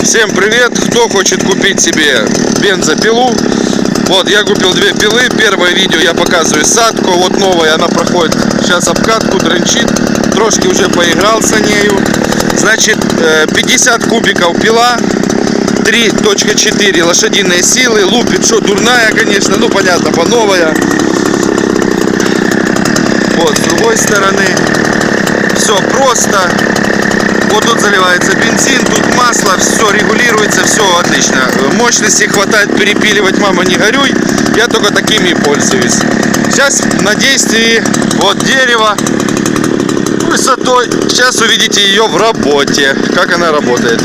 Всем привет! Кто хочет купить себе бензопилу? Вот, я купил две пилы. Первое видео я показываю садку. Вот новая, она проходит сейчас обкатку, дрынчит. Трошки уже поигрался нею. Значит, 50 кубиков пила, 3.4 лошадиные силы. Лупит, что дурная, конечно, ну понятно, по новая. Вот, с другой стороны все просто. Вот тут заливается бензин, тут масло, все регулируется, все отлично. Мощности хватает перепиливать, мама, не горюй. Я только такими и пользуюсь. Сейчас на действии вот дерево высотой. Сейчас увидите ее в работе, как она работает.